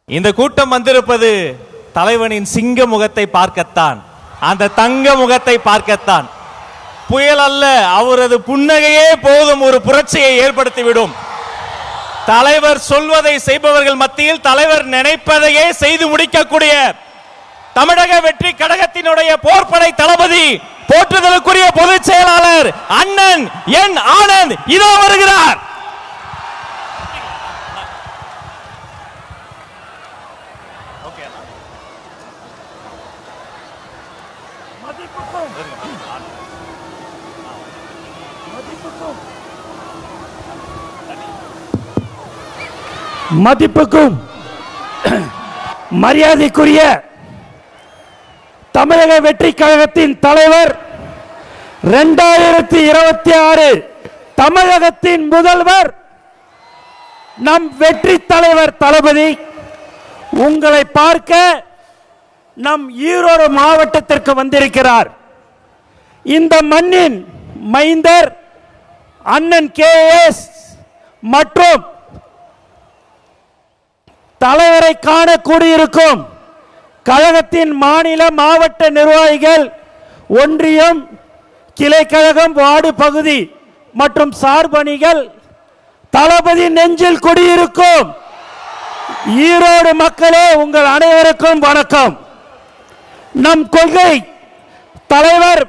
இந்த கூட்டம் வந்திருப்பது தலைவனின் சிங்க முகத்தை பார்க்கத்தான், அந்த தங்க முகத்தை பார்க்கத்தான். புயல் அல்ல, அவரது புன்னகையே போதும் ஒரு புரட்சியை ஏற்படுத்திவிடும். தலைவர் சொல்வதை செய்பவர்கள் மத்தியில் தலைவர் நினைப்பதையே செய்து முடிக்கக்கூடிய தமிழக வெற்றி கழகத்தினுடைய போர்ப்படை தளபதி, போற்றுதலுக்குரிய பொதுச் செயலாளர் அண்ணன் என் ஆனந்த் இதோ வருகிறார். மதிப்புக்கும் மரியாதைக்குரிய தமிழக வெற்றி கழகத்தின் தலைவர், 2026 தமிழகத்தின் முதல்வர், நம் வெற்றி தலைவர் தளபதி உங்களை பார்க்க நம் ஈரோடு மாவட்டத்திற்கு வந்திருக்கிறார். இந்த மண்ணின் மைந்தர் அண்ணன் KS மற்றும் தலைவரை காண கூடியிருக்கும் கழகத்தின் மாநில மாவட்ட நிர்வாகிகள், ஒன்றியம், கிளை கழகம், வார்டு பகுதி மற்றும் சார்பணிகள், தளபதி நெஞ்சில் குடியிருக்கும் ஈரோடு மக்களே, உங்கள் அனைவருக்கும் வணக்கம். நம் கொள்கை தலைவர்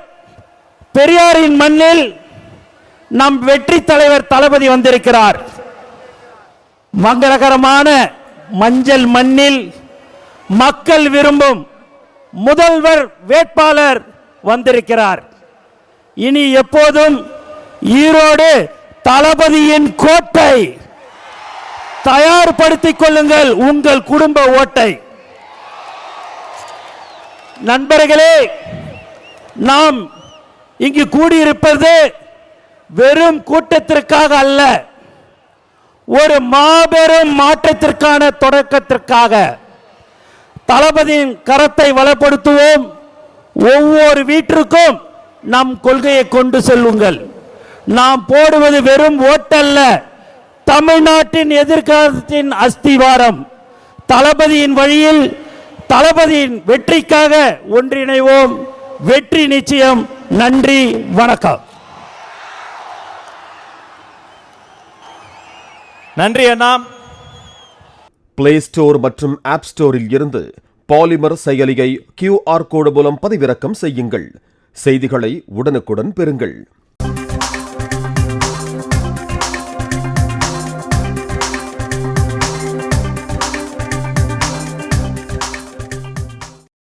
பெரியாரின் மண்ணில் நம் வெற்றி தலைவர் தளபதி வந்திருக்கிறார். மங்களகரமான மஞ்சள் மண்ணில் மக்கள் விரும்பும் முதல்வர் வேட்பாளர் வந்திருக்கிறார். இனி எப்போதும் ஈரோடு தளபதியின் கோட்டை. தயார்படுத்திக் கொள்ளுங்கள் உங்கள் குடும்ப ஓட்டை. நண்பர்களே, நாம் இங்கு கூடியிருப்பது வெறும் கூட்டத்திற்காக அல்ல, ஒரு மாபெரும் மாற்றத்திற்கான தொடக்கத்திற்காக. தளபதியின் கரத்தை வளப்படுத்துவோம். ஒவ்வொரு வீட்டிற்கும் நம் கொள்கையை கொண்டு செல்லுங்கள். நாம் போடுவது வெறும் ஓட்டல்ல, தமிழ்நாட்டின் எதிர்காலத்தின் அஸ்திவாரம். தளபதியின் வழியில் தளபதியின் வெற்றிக்காக ஒன்றிணைவோம். வெற்றி நிச்சயம். நன்றி, வணக்கம். நன்றி அண்ணா. பிளே ஸ்டோர் மற்றும் ஆப் ஸ்டோரில் இருந்து பாலிமர் செயலியை QR கோடு மூலம் பதிவிறக்கம் செய்யுங்கள். செய்திகளை உடனுக்குடன் பெறுங்கள்.